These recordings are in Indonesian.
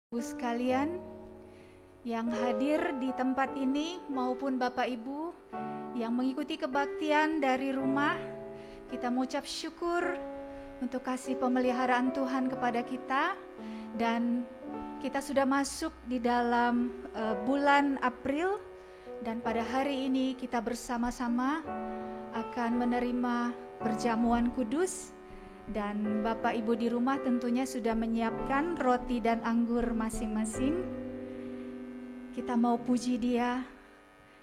Ibu sekalian yang hadir di tempat ini maupun Bapak Ibu yang mengikuti kebaktian dari rumah, kita mengucap syukur untuk kasih pemeliharaan Tuhan kepada kita, dan kita sudah masuk di dalam bulan April, dan pada hari ini kita bersama-sama akan menerima perjamuan kudus. Dan Bapak Ibu di rumah tentunya sudah menyiapkan roti dan anggur masing-masing. Kita mau puji Dia,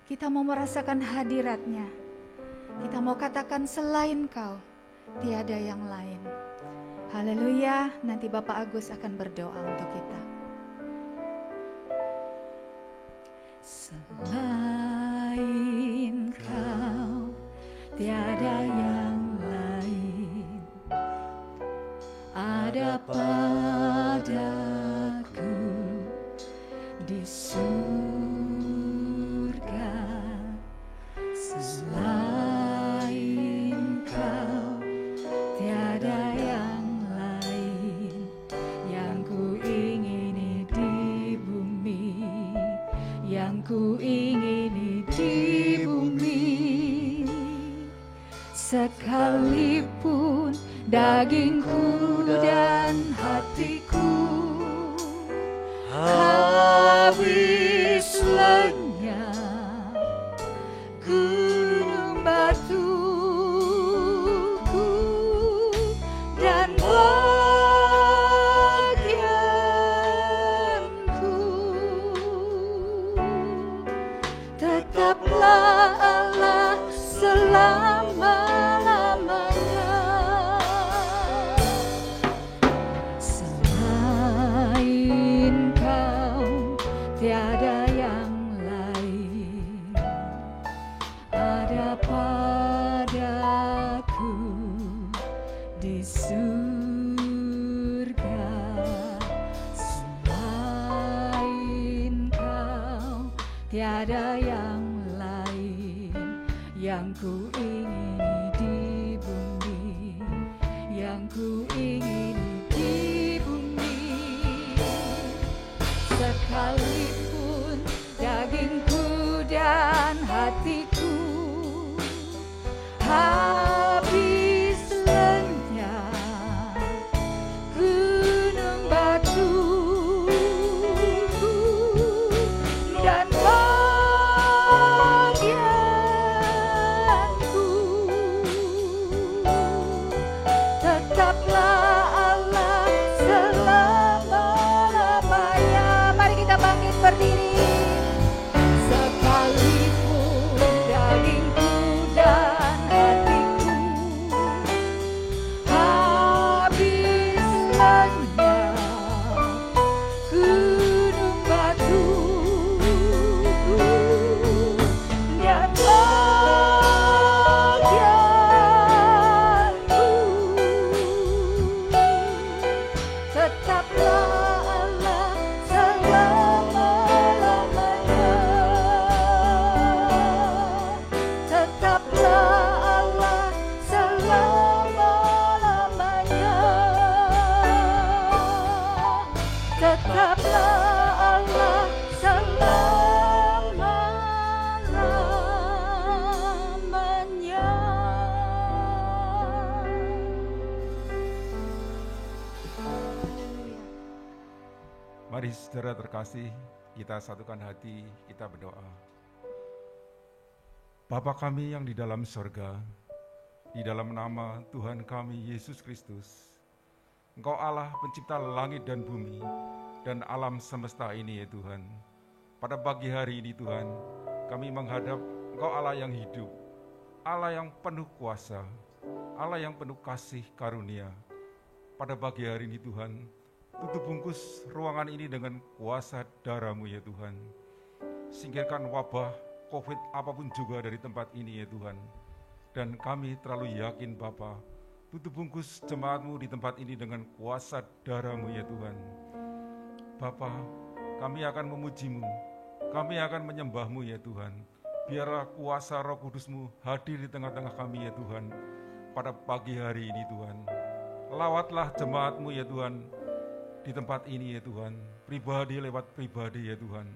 kita mau merasakan hadirat-Nya. Kita mau katakan selain Kau, tiada yang lain. Haleluya, nanti Bapak Agus akan berdoa untuk kita. Selain Kau, tiada yang ada padaku di surga. Selain Kau, tiada yang lain yang ku ingini di bumi, yang ku ingini di bumi. Sekalipun dagingku dan hatiku habis lenyap, gunung batuku dan bagianku, tetaplah Allah selama-lamanya. Tiada yang lain ada padaku di surga. Selain Kau, tiada yang lain yang ku ingini di bumi, yang ku ingini di bumi. Sekalipun dagingku dan hatiku habis lenyap, gunung batuku dan bagianku, tetaplah Allah selama-lamanya. Mari kita bangkit berdiri. Sekalipun dagingku dan hatiku habis lenyap, gunung batuku dan bagianku, tetaplah Allah selama-lamanya. Tetaplah Allah selama-lamanya. Tetaplah Allah selama-lamanya. Mari saudara terkasih, kita satukan hati, kita berdoa. Bapa kami yang di dalam sorga, di dalam nama Tuhan kami Yesus Kristus, Engkau Allah pencipta langit dan bumi dan alam semesta ini ya Tuhan. Pada pagi hari ini Tuhan, kami menghadap Engkau Allah yang hidup, Allah yang penuh kuasa, Allah yang penuh kasih karunia. Pada pagi hari ini Tuhan, tutup bungkus ruangan ini dengan kuasa darah-Mu ya Tuhan. Singkirkan wabah COVID apapun juga dari tempat ini ya Tuhan. Dan kami terlalu yakin Bapa, tutup bungkus jemaat-Mu di tempat ini dengan kuasa darah-Mu ya Tuhan. Bapa, kami akan memuji-Mu, kami akan menyembah-Mu ya Tuhan. Biarlah kuasa Roh Kudus-Mu hadir di tengah-tengah kami ya Tuhan. Pada pagi hari ini Tuhan, lawatlah jemaat-Mu ya Tuhan, di tempat ini ya Tuhan. pribadi lewat pribadi ya Tuhan,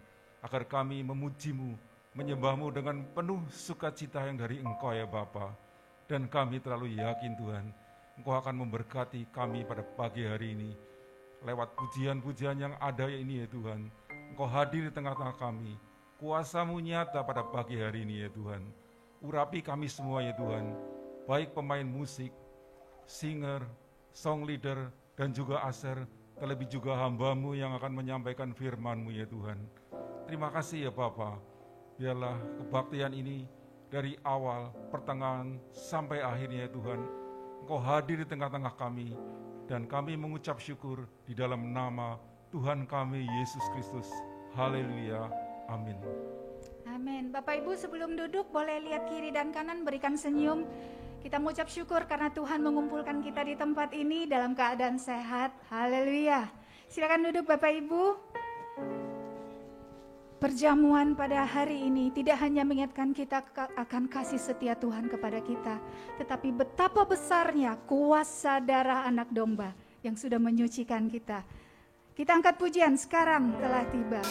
agar kami memuji-Mu, menyembah-Mu dengan penuh sukacita yang dari Engkau ya Bapa. Dan kami terlalu yakin Tuhan, Engkau akan memberkati kami pada pagi hari ini. Lewat pujian-pujian yang ada ini ya Tuhan, Engkau hadir di tengah-tengah kami. Kuasa-Mu nyata pada pagi hari ini ya Tuhan. Urapi kami semua ya Tuhan, baik pemain musik, singer, song leader, dan juga aser, terlebih juga hamba-Mu yang akan menyampaikan firman-Mu ya Tuhan. Terima kasih ya Bapa. Biarlah kebaktian ini dari awal, pertengahan, sampai akhirnya ya Tuhan, Engkau hadir di tengah-tengah kami, dan kami mengucap syukur di dalam nama Tuhan kami Yesus Kristus. Haleluya. Amin. Amin. Bapak Ibu sebelum duduk boleh lihat kiri dan kanan, berikan senyum. Kita mengucap syukur karena Tuhan mengumpulkan kita di tempat ini dalam keadaan sehat. Haleluya. Silakan duduk Bapak Ibu. Perjamuan pada hari ini tidak hanya mengingatkan kita akan kasih setia Tuhan kepada kita, tetapi betapa besarnya kuasa darah anak domba yang sudah menyucikan kita. Kita angkat pujian, sekarang telah tiba.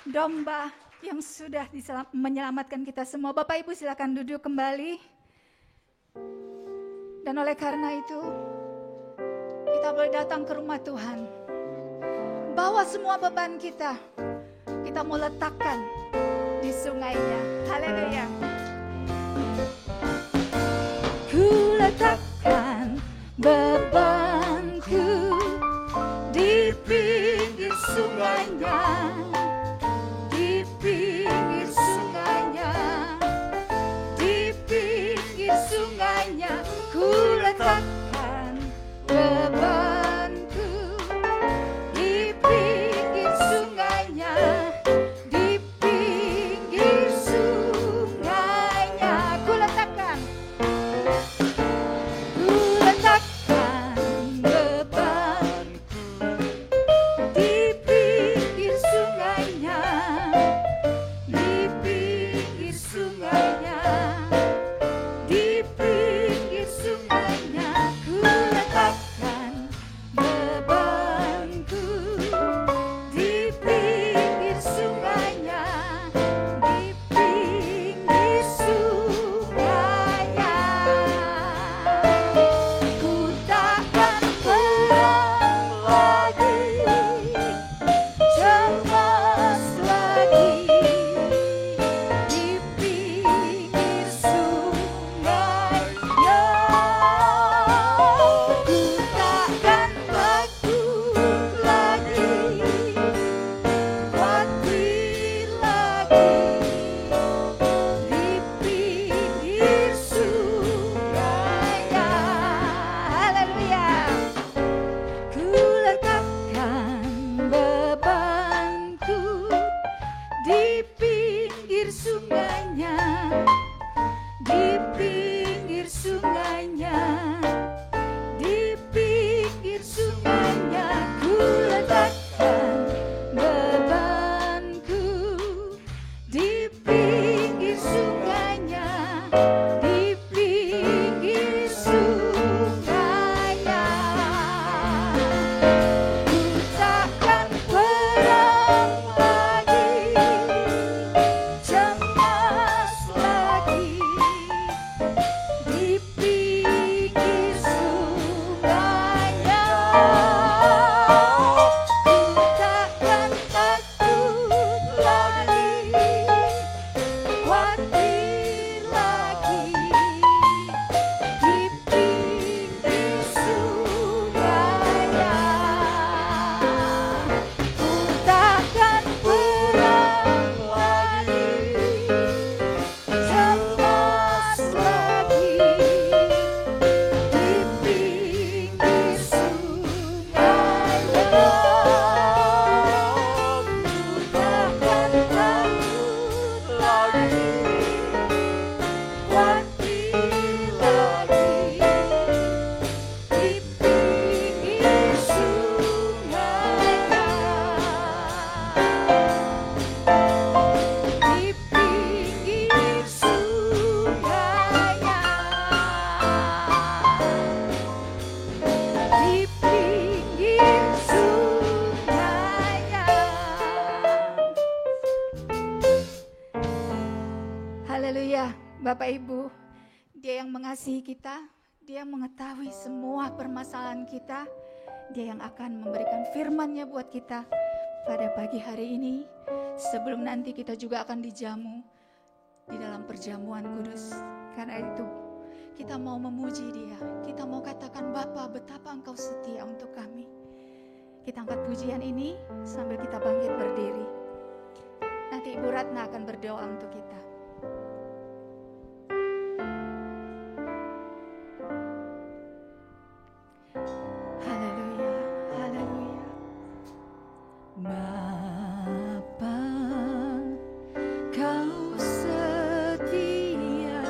Domba yang sudah menyelamatkan kita semua. Bapak Ibu silakan duduk kembali. Dan oleh karena itu, kita boleh datang ke rumah Tuhan. Bawa semua beban kita mau letakkan di sungainya. Haleluya. Ku letakkan beban Bapak Ibu, Dia yang mengasihi kita, Dia yang mengetahui semua permasalahan kita, Dia yang akan memberikan firman-Nya buat kita pada pagi hari ini, sebelum nanti kita juga akan dijamu di dalam perjamuan kudus. Karena itu kita mau memuji Dia, kita mau katakan, Bapa, betapa Engkau setia untuk kami. Kita angkat pujian ini sambil kita bangkit berdiri. Nanti Ibu Ratna akan berdoa untuk kita. Haleluya, haleluya. Bapa, Kau setia.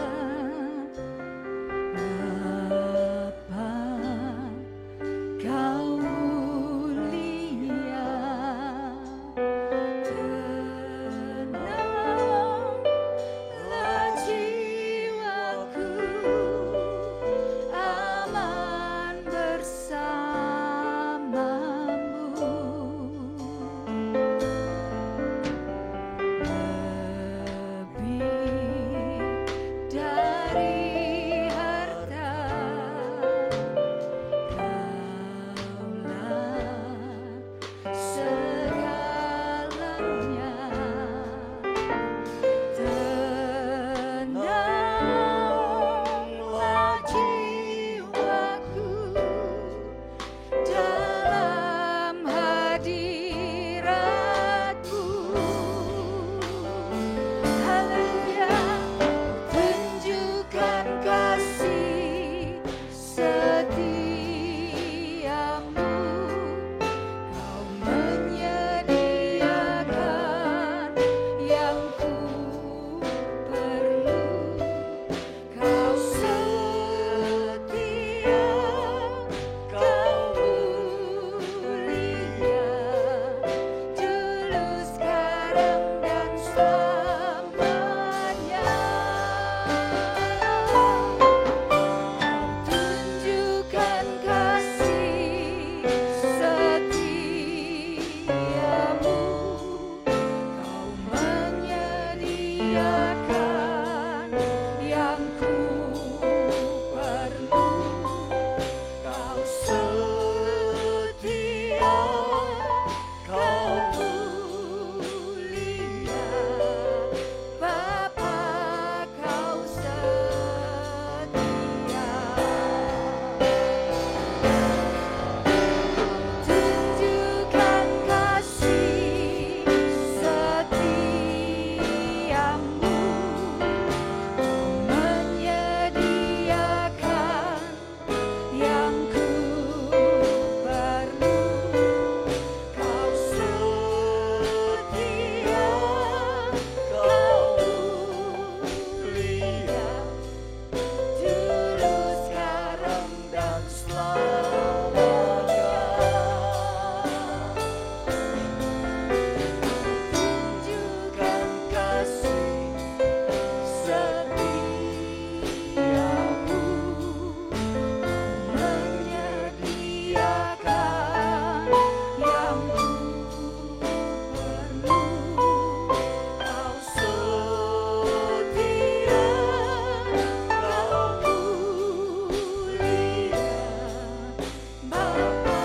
Bapa, Kau mulia. Tenanglah jiwaku, aman bersamamu. Lebih dari harta, Kaulah segalanya. Tenanglah jiwaku dalam hadirat-Mu. Haleluya, tunjukkan kasih setiamu. Kau menyediakan yang ku perlu. Kau setia, Kau mulia, dulu, sekarang, dan selamanya. Tunjukkan kasih setiamu. Kau menyediakan yang ku perlu. Kau setia, Kau mulia, Bapa, Kau setia. Tunjukkan kasih setiamu. Kau menyediakan yang ku perlu. Kau setia, Kau mulia, dulu, sekarang, dan selamanya. Tunjukkan kasih setiamu. Menyediakan yang ku perlu. Kau setia, Kau mulia, Bapa,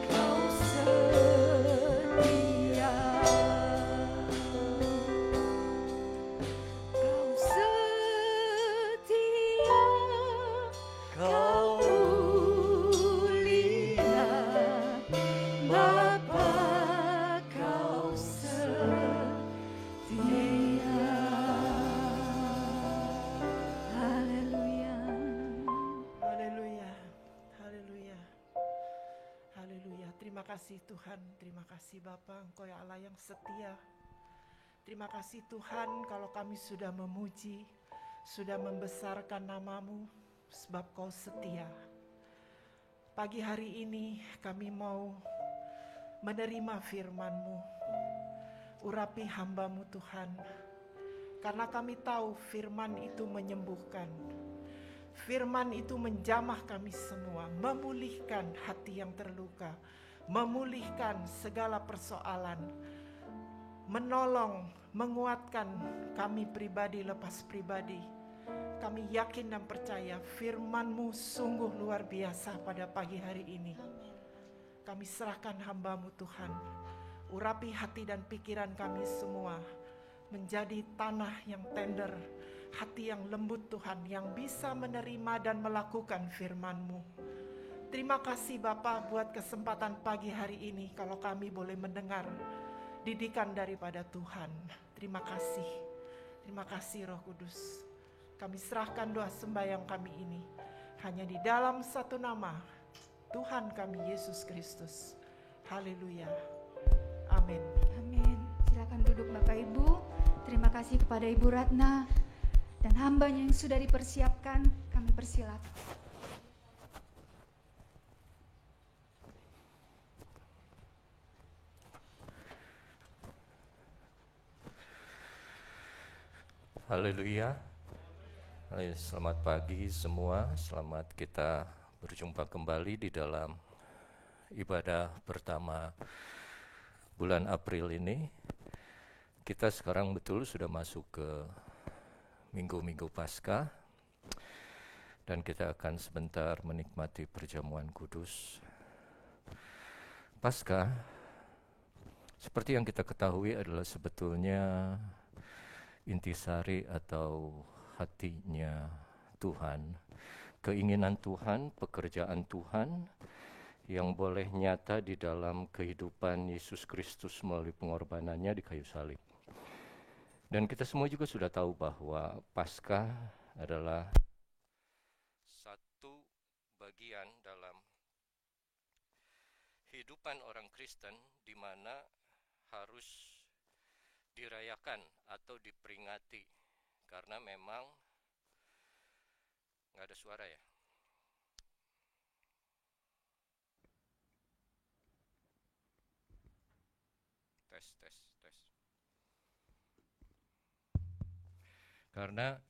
Kau setia. Kau setia, Kau mulia, Bapa, Kau setia. Haleluya. Haleluya, haleluya, haleluya. Terima kasih Tuhan, terima kasih Bapa, Engkau ya Allah yang setia. Terima kasih Tuhan kalau kami sudah memuji, sudah membesarkan nama-Mu, sebab Kau setia. Pagi hari ini kami mau menerima firman-Mu. Urapi hamba-Mu Tuhan, karena kami tahu firman itu menyembuhkan. Firman itu menjamah kami semua, memulihkan hati yang terluka, memulihkan segala persoalan, menolong, menguatkan kami pribadi lepas pribadi, Kami yakin dan percaya firman-Mu sungguh luar biasa pada pagi hari ini. Kami serahkan hamba-Mu Tuhan. Urapi hati dan pikiran kami semua menjadi tanah yang tender, hati yang lembut Tuhan, yang bisa menerima dan melakukan firman-Mu. Terima kasih Bapa buat kesempatan pagi hari ini kalau kami boleh mendengar didikan daripada Tuhan. Terima kasih Roh Kudus. Kami serahkan doa sembahyang kami ini hanya di dalam satu nama, Tuhan kami Yesus Kristus. Haleluya. Amin. Amin. Silakan duduk Bapak Ibu. Terima kasih kepada Ibu Ratna dan hambanya yang sudah dipersiapkan. Kami persilakan. Haleluya. Selamat pagi semua. Selamat kita berjumpa kembali di dalam ibadah pertama bulan April ini. Kita sekarang betul sudah masuk ke minggu-minggu Paskah, dan kita akan sebentar menikmati perjamuan kudus. Paskah, seperti yang kita ketahui, adalah sebetulnya intisari atau hatinya Tuhan, keinginan Tuhan, pekerjaan Tuhan yang boleh nyata di dalam kehidupan Yesus Kristus melalui pengorbanannya di kayu salib. Dan kita semua juga sudah tahu bahwa Paskah adalah satu bagian dalam kehidupan orang Kristen di mana harus dirayakan atau diperingati, karena memang nggak ada suara ya. Tes. Karena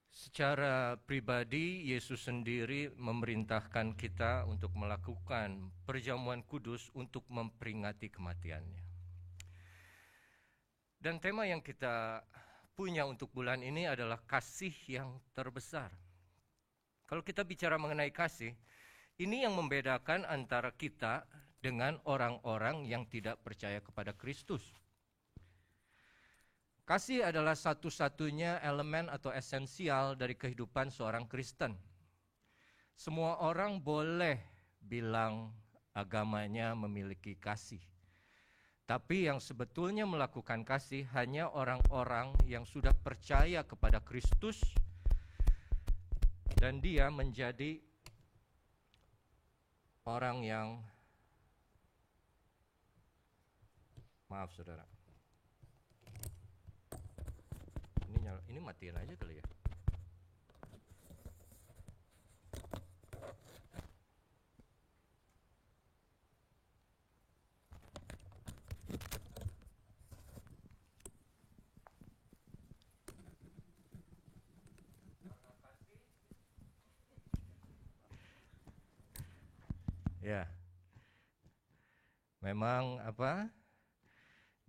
secara pribadi Yesus sendiri memerintahkan kita untuk melakukan perjamuan kudus untuk memperingati kematiannya. Dan tema yang kita punya untuk bulan ini adalah kasih yang terbesar. Kalau kita bicara mengenai kasih, ini yang membedakan antara kita dengan orang-orang yang tidak percaya kepada Kristus. Kasih adalah satu-satunya elemen atau esensial dari kehidupan seorang Kristen. Semua orang boleh bilang agamanya memiliki kasih. Tapi yang sebetulnya melakukan kasih hanya orang-orang yang sudah percaya kepada Kristus dan dia menjadi orang yang, maaf saudara, ini matiin aja kali ya. Ya, memang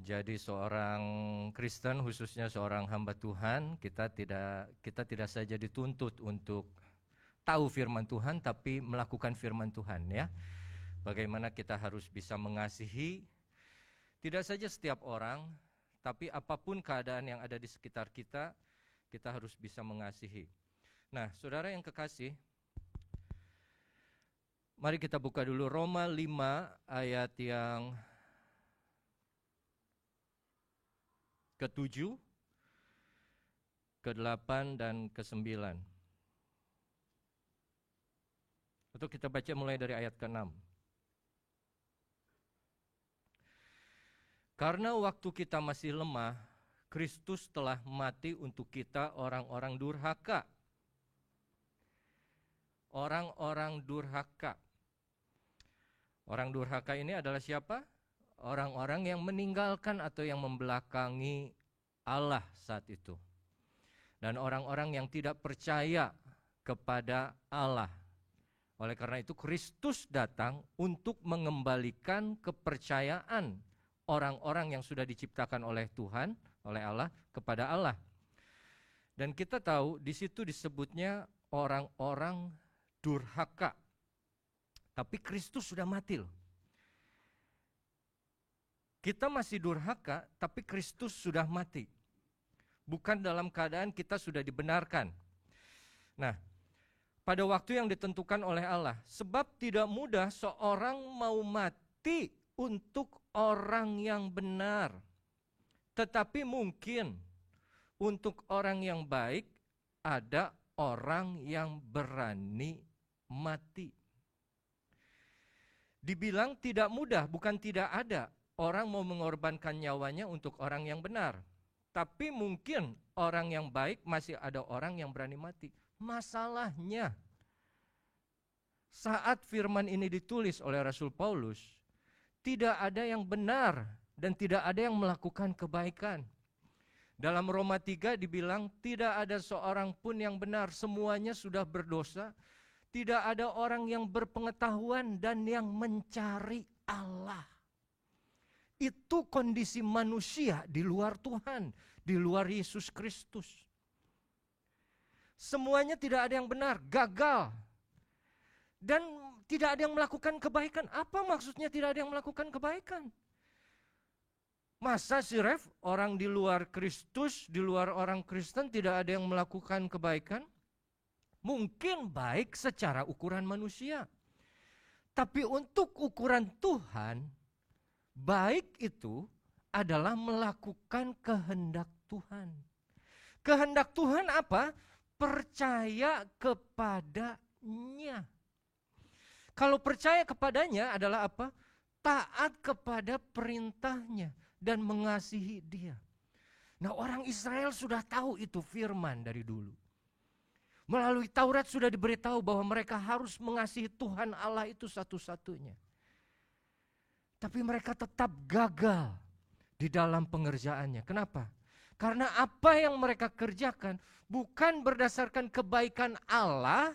jadi seorang Kristen, khususnya seorang hamba Tuhan, kita tidak saja dituntut untuk tahu firman Tuhan, tapi melakukan firman Tuhan, ya. Bagaimana kita harus bisa mengasihi tidak saja setiap orang, tapi apapun keadaan yang ada di sekitar kita, kita harus bisa mengasihi. Nah, saudara yang kekasih, mari kita buka dulu Roma 5 ayat yang ke-7, ke-8, dan ke-9. Untuk kita baca mulai dari ayat ke-6. Karena waktu kita masih lemah, Kristus telah mati untuk kita orang-orang durhaka. Orang-orang durhaka. Orang durhaka ini adalah siapa? Orang-orang yang meninggalkan atau yang membelakangi Allah saat itu. Dan orang-orang yang tidak percaya kepada Allah. Oleh karena itu Kristus datang untuk mengembalikan kepercayaan orang-orang yang sudah diciptakan oleh Tuhan, oleh Allah, kepada Allah. Dan kita tahu di situ disebutnya orang-orang durhaka. Tapi Kristus sudah mati loh. Kita masih durhaka, tapi Kristus sudah mati. Bukan dalam keadaan kita sudah dibenarkan. Nah, pada waktu yang ditentukan oleh Allah, sebab tidak mudah seorang mau mati untuk orang yang benar. Tetapi mungkin untuk orang yang baik ada orang yang berani mati. Dibilang tidak mudah, bukan tidak ada orang mau mengorbankan nyawanya untuk orang yang benar. Tapi mungkin orang yang baik masih ada orang yang berani mati. Masalahnya, saat firman ini ditulis oleh Rasul Paulus, tidak ada yang benar dan tidak ada yang melakukan kebaikan. Dalam Roma 3 dibilang tidak ada seorang pun yang benar, semuanya sudah berdosa. Tidak ada orang yang berpengetahuan dan yang mencari Allah. Itu kondisi manusia di luar Tuhan, di luar Yesus Kristus. Semuanya tidak ada yang benar, gagal. Dan tidak ada yang melakukan kebaikan. Apa maksudnya tidak ada yang melakukan kebaikan? Masa sih Ref, orang di luar Kristus, di luar orang Kristen tidak ada yang melakukan kebaikan? Mungkin baik secara ukuran manusia. Tapi untuk ukuran Tuhan, baik itu adalah melakukan kehendak Tuhan. Kehendak Tuhan apa? Percaya kepadanya. Kalau percaya kepadanya adalah apa? Taat kepada perintahnya dan mengasihi dia. Nah, orang Israel sudah tahu itu firman dari dulu. Melalui Taurat sudah diberitahu bahwa mereka harus mengasihi Tuhan Allah itu satu-satunya. Tapi mereka tetap gagal di dalam pengerjaannya. Kenapa? Karena apa yang mereka kerjakan bukan berdasarkan kebaikan Allah,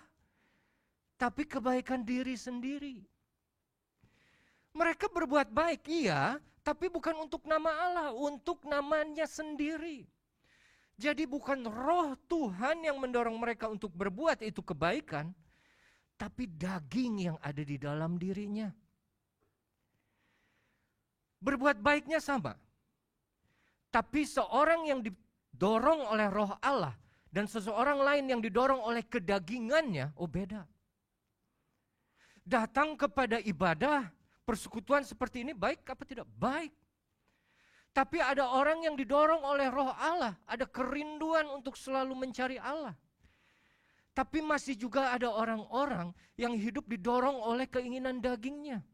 tapi kebaikan diri sendiri. Mereka berbuat baik, iya, tapi bukan untuk nama Allah, untuk namanya sendiri. Jadi bukan roh Tuhan yang mendorong mereka untuk berbuat itu kebaikan, tapi daging yang ada di dalam dirinya. Berbuat baiknya sama. Tapi seorang yang didorong oleh roh Allah dan seseorang lain yang didorong oleh kedagingannya, oh beda. Datang kepada ibadah, persekutuan seperti ini baik apa tidak? Baik. Tapi ada orang yang didorong oleh roh Allah, ada kerinduan untuk selalu mencari Allah. Tapi masih juga ada orang-orang yang hidup didorong oleh keinginan dagingnya.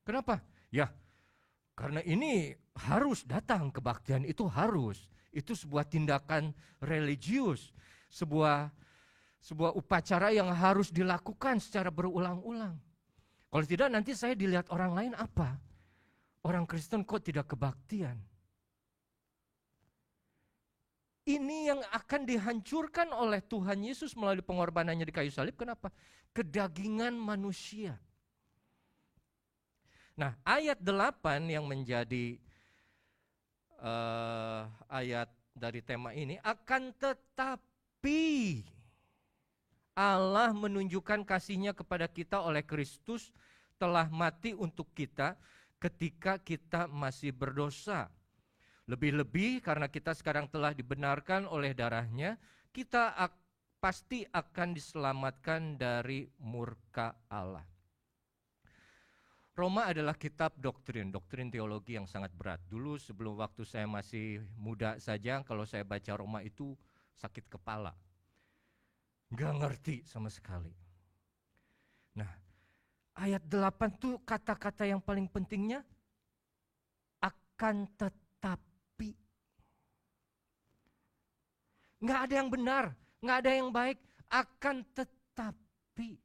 Kenapa? Ya, karena ini harus datang kebaktian, itu harus. Itu sebuah tindakan religius, sebuah upacara yang harus dilakukan secara berulang-ulang. Kalau tidak nanti saya dilihat orang lain apa? Orang Kristen kok tidak kebaktian? Ini yang akan dihancurkan oleh Tuhan Yesus melalui pengorbanannya di kayu salib. Kenapa? Kedagingan manusia. Nah, ayat 8 yang menjadi ayat dari tema ini, akan tetapi Allah menunjukkan kasih-Nya kepada kita oleh Kristus telah mati untuk kita ketika kita masih berdosa. Lebih-lebih karena kita sekarang telah dibenarkan oleh darah-Nya, kita pasti akan diselamatkan dari murka Allah. Roma adalah kitab doktrin teologi yang sangat berat. Dulu sebelum waktu saya masih muda saja, kalau saya baca Roma itu sakit kepala. Nggak ngerti sama sekali. Nah, ayat 8 tuh kata-kata yang paling pentingnya, akan tetapi. Nggak ada yang benar, nggak ada yang baik, akan tetapi.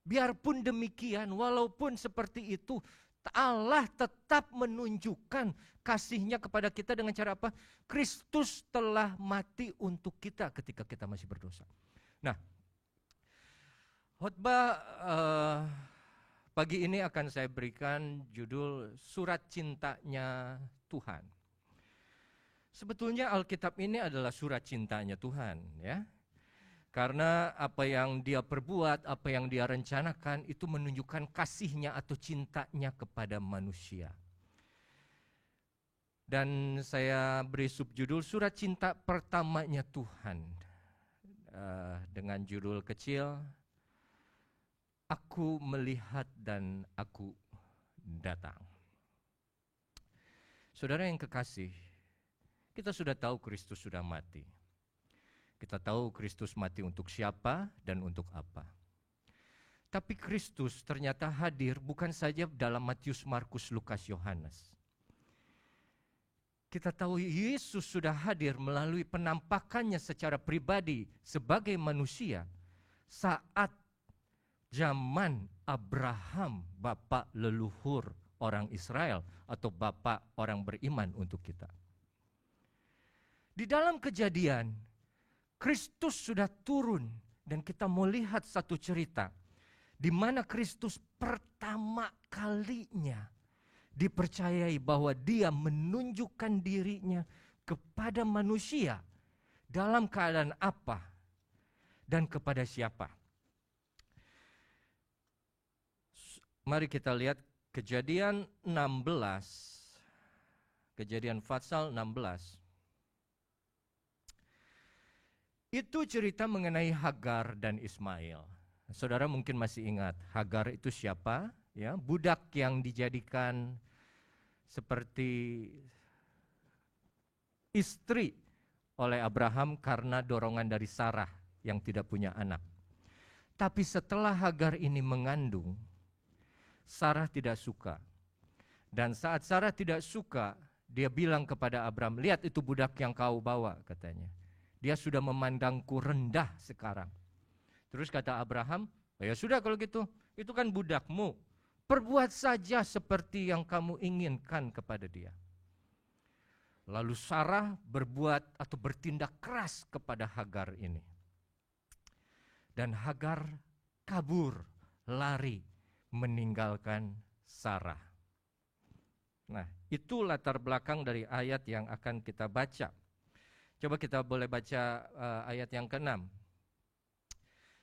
Biarpun demikian, walaupun seperti itu, Allah tetap menunjukkan kasih-Nya kepada kita dengan cara apa? Kristus telah mati untuk kita ketika kita masih berdosa. Nah, khotbah pagi ini akan saya berikan judul Surat Cintanya Tuhan. Sebetulnya Alkitab ini adalah surat cintanya Tuhan, ya. Karena apa yang Dia perbuat, apa yang Dia rencanakan itu menunjukkan kasih-Nya atau cintanya kepada manusia. Dan saya beri subjudul surat cinta pertamanya Tuhan, dengan judul kecil, Aku melihat dan aku datang. Saudara yang kekasih, kita sudah tahu Kristus sudah mati. Kita tahu Kristus mati untuk siapa dan untuk apa. Tapi Kristus ternyata hadir bukan saja dalam Matius, Markus, Lukas, Yohanes. Kita tahu Yesus sudah hadir melalui penampakannya secara pribadi sebagai manusia saat zaman Abraham, bapak leluhur orang Israel atau bapak orang beriman untuk kita. Di dalam Kejadian, Kristus sudah turun dan kita mau lihat satu cerita di mana Kristus pertama kalinya dipercayai bahwa Dia menunjukkan dirinya kepada manusia dalam keadaan apa dan kepada siapa. Mari kita lihat Kejadian 16, Kejadian Fatsal 16. Itu cerita mengenai Hagar dan Ismail. Saudara mungkin masih ingat, Hagar itu siapa? Ya, budak yang dijadikan seperti istri oleh Abraham karena dorongan dari Sarah yang tidak punya anak. Tapi setelah Hagar ini mengandung, Sarah tidak suka. Dan saat Sarah tidak suka, dia bilang kepada Abraham, lihat itu budak yang kau bawa, katanya. Dia sudah memandangku rendah sekarang. Terus kata Abraham, oh ya sudah kalau gitu, itu kan budakmu. Perbuat saja seperti yang kamu inginkan kepada dia. Lalu Sarah berbuat atau bertindak keras kepada Hagar ini. Dan Hagar kabur, lari, meninggalkan Sarah. Nah, itu latar belakang dari ayat yang akan kita baca. Coba kita boleh baca ayat yang ke-6.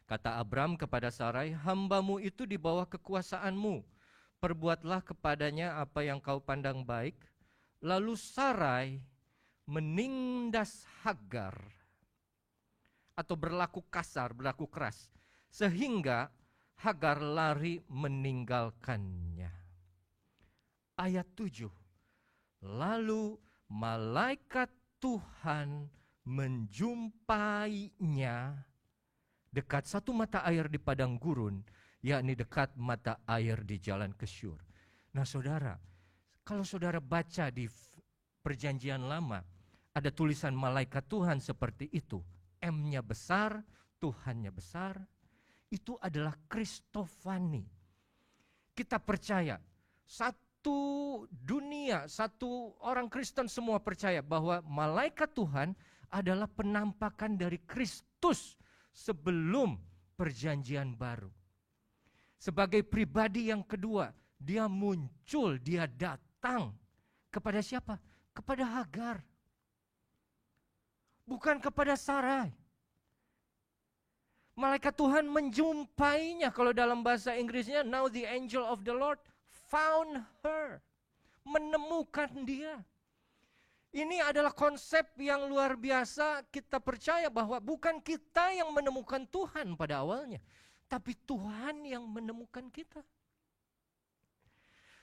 Kata Abram kepada Sarai, hambamu itu di bawah kekuasaanmu. Perbuatlah kepadanya apa yang kau pandang baik. Lalu Sarai menindas Hagar atau berlaku kasar, berlaku keras. Sehingga Hagar lari meninggalkannya. Ayat 7. Lalu malaikat Tuhan menjumpainya dekat satu mata air di padang gurun, yakni dekat mata air di jalan ke Syur. Nah saudara, kalau saudara baca di Perjanjian Lama, ada tulisan malaikat Tuhan seperti itu. M-nya besar, Tuhannya besar. Itu adalah Kristofani. Kita percaya, satu dunia, satu orang Kristen semua percaya bahwa malaikat Tuhan adalah penampakan dari Kristus sebelum perjanjian baru. Sebagai pribadi yang kedua, dia muncul, dia datang. Kepada siapa? Kepada Hagar. Bukan kepada Sarai. Malaikat Tuhan menjumpainya, kalau dalam bahasa Inggrisnya, now the angel of the Lord found her. Menemukan dia. Ini adalah konsep yang luar biasa. Kita percaya bahwa bukan kita yang menemukan Tuhan pada awalnya, tapi Tuhan yang menemukan kita.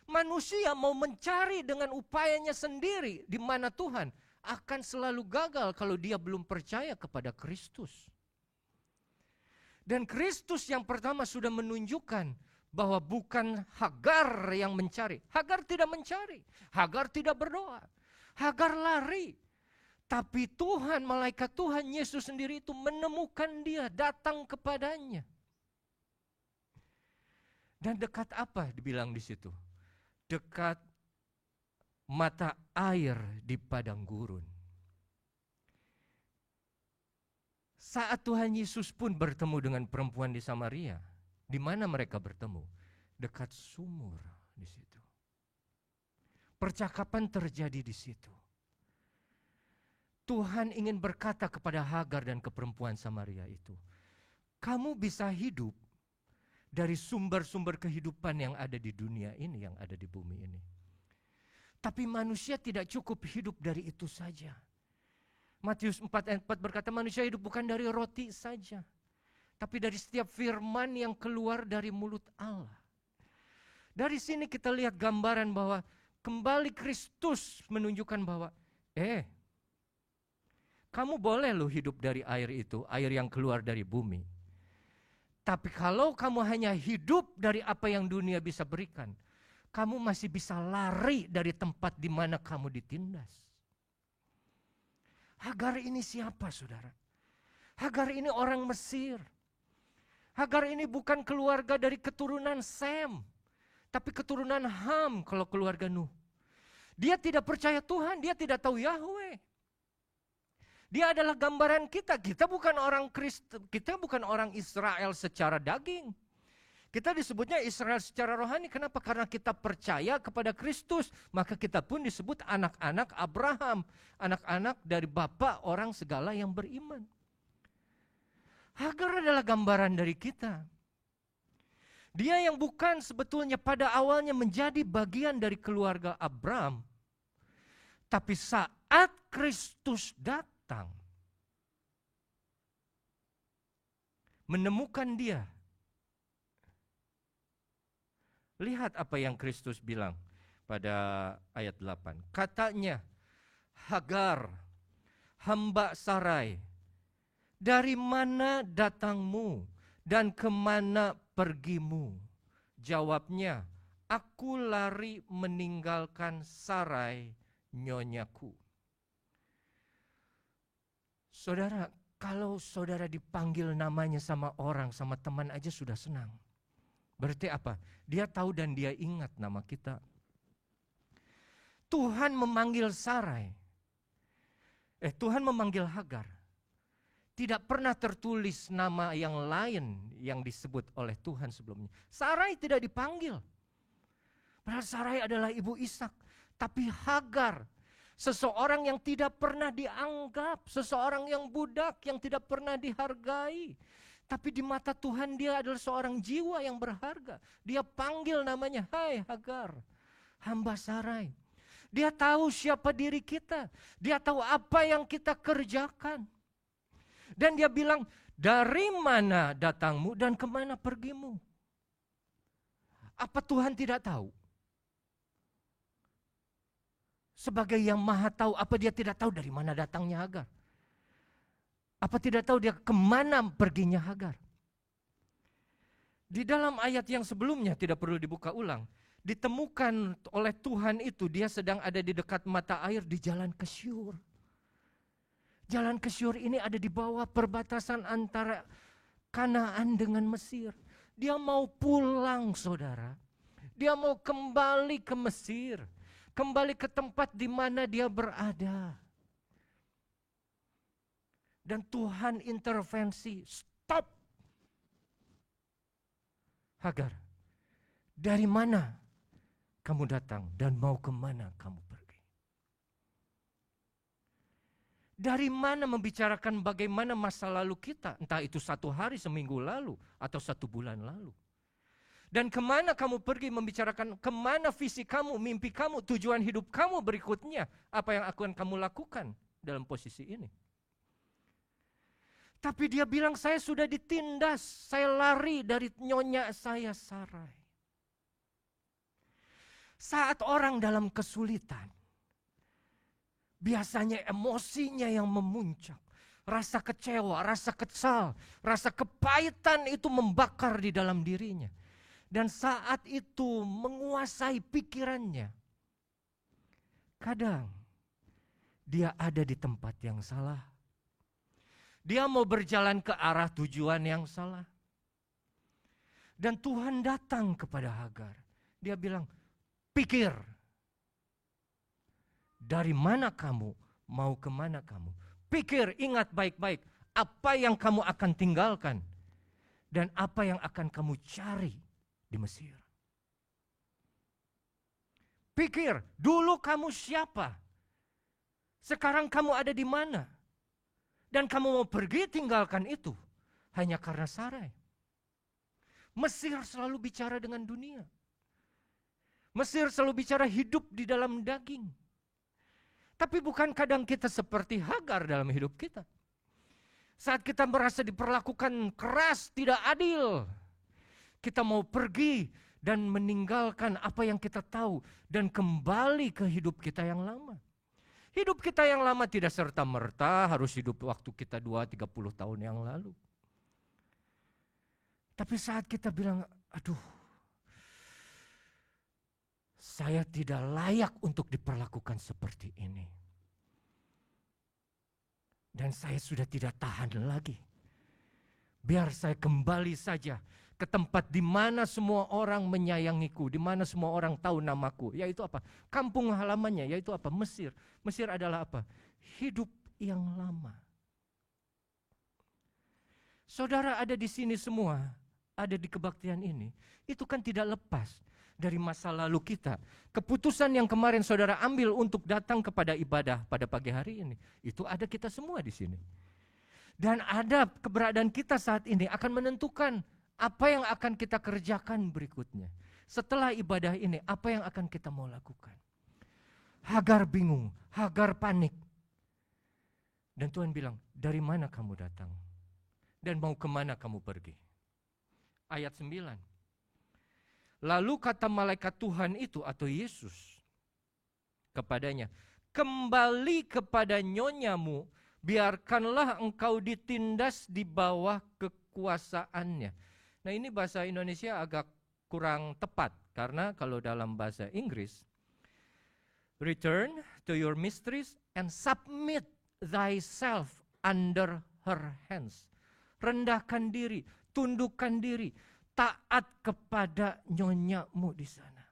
Manusia mau mencari dengan upayanya sendiri di mana Tuhan, akan selalu gagal kalau dia belum percaya kepada Kristus. Dan Kristus yang pertama sudah menunjukkan bahwa bukan Hagar yang mencari. Hagar tidak mencari. Hagar tidak berdoa. Hagar lari. Tapi Tuhan, malaikat Tuhan, Yesus sendiri itu menemukan dia, datang kepadanya. Dan dekat apa dibilang di situ? Dekat mata air di padang gurun. Saat Tuhan Yesus pun bertemu dengan perempuan di Samaria, di mana mereka bertemu? Dekat sumur di situ. Percakapan terjadi di situ. Tuhan ingin berkata kepada Hagar dan ke perempuan Samaria itu, kamu bisa hidup dari sumber-sumber kehidupan yang ada di dunia ini, yang ada di bumi ini. Tapi manusia tidak cukup hidup dari itu saja. Matius 4 ayat 4 berkata, manusia hidup bukan dari roti saja, tapi dari setiap firman yang keluar dari mulut Allah. Dari sini kita lihat gambaran bahwa kembali Kristus menunjukkan bahwa, kamu boleh loh hidup dari air itu, air yang keluar dari bumi. Tapi kalau kamu hanya hidup dari apa yang dunia bisa berikan, kamu masih bisa lari dari tempat di mana kamu ditindas. Hagar ini siapa, saudara? Hagar ini orang Mesir. Hagar ini bukan keluarga dari keturunan Sem, tapi keturunan Ham kalau keluarga Nuh. Dia tidak percaya Tuhan, dia tidak tahu Yahweh. Dia adalah gambaran kita. Kita bukan orang Kristen, kita bukan orang Israel secara daging. Kita disebutnya Israel secara rohani. Kenapa? Karena kita percaya kepada Kristus. Maka kita pun disebut anak-anak Abraham. Anak-anak dari bapa orang segala yang beriman. Hagar adalah gambaran dari kita. Dia yang bukan sebetulnya pada awalnya menjadi bagian dari keluarga Abraham. Tapi saat Kristus datang, menemukan dia. Lihat apa yang Kristus bilang pada ayat 8. Katanya, Hagar, hamba Sarai, dari mana datangmu dan kemana pergimu? Jawabnya, aku lari meninggalkan Sarai, nyonyaku. Saudara, kalau saudara dipanggil namanya sama orang, sama teman aja sudah senang. Berarti apa? Dia tahu dan dia ingat nama kita. Tuhan memanggil Sarai. Tuhan memanggil Hagar. Tidak pernah tertulis nama yang lain yang disebut oleh Tuhan sebelumnya. Sarai tidak dipanggil. Padahal Sarai adalah ibu Ishak. Tapi Hagar, seseorang yang tidak pernah dianggap, seseorang yang budak, yang tidak pernah dihargai. Tapi di mata Tuhan dia adalah seorang jiwa yang berharga. Dia panggil namanya, hai Hagar, hamba Sarai. Dia tahu siapa diri kita. Dia tahu apa yang kita kerjakan. Dan dia bilang, dari mana datangmu dan kemana pergimu? Apa Tuhan tidak tahu? Sebagai yang maha tahu, apa dia tidak tahu dari mana datangnya Hagar? Apa tidak tahu dia kemana perginya Hagar? Di dalam ayat yang sebelumnya, tidak perlu dibuka ulang, ditemukan oleh Tuhan itu, dia sedang ada di dekat mata air di jalan ke Syur. Jalan ke Syur ini ada di bawah perbatasan antara Kanaan dengan Mesir. Dia mau pulang, saudara. Dia mau kembali ke Mesir. Kembali ke tempat di mana dia berada. Dan Tuhan intervensi, stop. Hagar, dari mana kamu datang dan mau kemana kamu pergi? Dari mana membicarakan bagaimana masa lalu kita, entah itu 1 hari, seminggu lalu, atau 1 bulan lalu. Dan kemana kamu pergi membicarakan kemana visi kamu, mimpi kamu, tujuan hidup kamu berikutnya. Apa yang akan kamu lakukan dalam posisi ini. Tapi dia bilang, saya sudah ditindas, saya lari dari nyonya saya Sarai. Saat orang dalam kesulitan, biasanya emosinya yang memuncak. Rasa kecewa, rasa kesal, rasa kepahitan itu membakar di dalam dirinya. Dan saat itu menguasai pikirannya. Kadang dia ada di tempat yang salah. Dia mau berjalan ke arah tujuan yang salah. Dan Tuhan datang kepada Hagar. Dia bilang, pikir. Dari mana kamu, mau kemana kamu? Pikir, ingat baik-baik. Apa yang kamu akan tinggalkan. Dan apa yang akan kamu cari di Mesir. Pikir, dulu kamu siapa? Sekarang kamu ada di mana? Dan kamu mau pergi tinggalkan itu hanya karena Sarai. Mesir selalu bicara dengan dunia. Mesir selalu bicara hidup di dalam daging. Tapi bukan kadang kita seperti Hagar dalam hidup kita. Saat kita merasa diperlakukan keras, tidak adil, kita mau pergi dan meninggalkan apa yang kita tahu dan kembali ke hidup kita yang lama. Hidup kita yang lama tidak serta-merta harus hidup waktu kita 2-30 tahun yang lalu. Tapi saat kita bilang, aduh, saya tidak layak untuk diperlakukan seperti ini. Dan saya sudah tidak tahan lagi. Biar saya kembali saja ke tempat di mana semua orang menyayangiku, di mana semua orang tahu namaku. Yaitu apa? Kampung halamannya, yaitu apa? Mesir. Mesir adalah apa? Hidup yang lama. Saudara ada di sini semua, ada di kebaktian ini. Itu kan tidak lepas dari masa lalu kita. Keputusan yang kemarin saudara ambil untuk datang kepada ibadah pada pagi hari ini, itu ada kita semua di sini. Dan ada keberadaan kita saat ini akan menentukan apa yang akan kita kerjakan berikutnya. Setelah ibadah ini, apa yang akan kita mau lakukan? Hagar bingung, Hagar panik. Dan Tuhan bilang, dari mana kamu datang? Dan mau kemana kamu pergi? Ayat 9. Lalu kata malaikat Tuhan itu atau Yesus kepadanya, kembali kepada nyonyamu, biarkanlah engkau ditindas di bawah kekuasaannya. Nah ini bahasa Indonesia agak kurang tepat, karena kalau dalam bahasa Inggris, return to your mistress and submit thyself under her hands. Rendahkan diri, tundukkan diri, taat kepada nyonyamu di sana.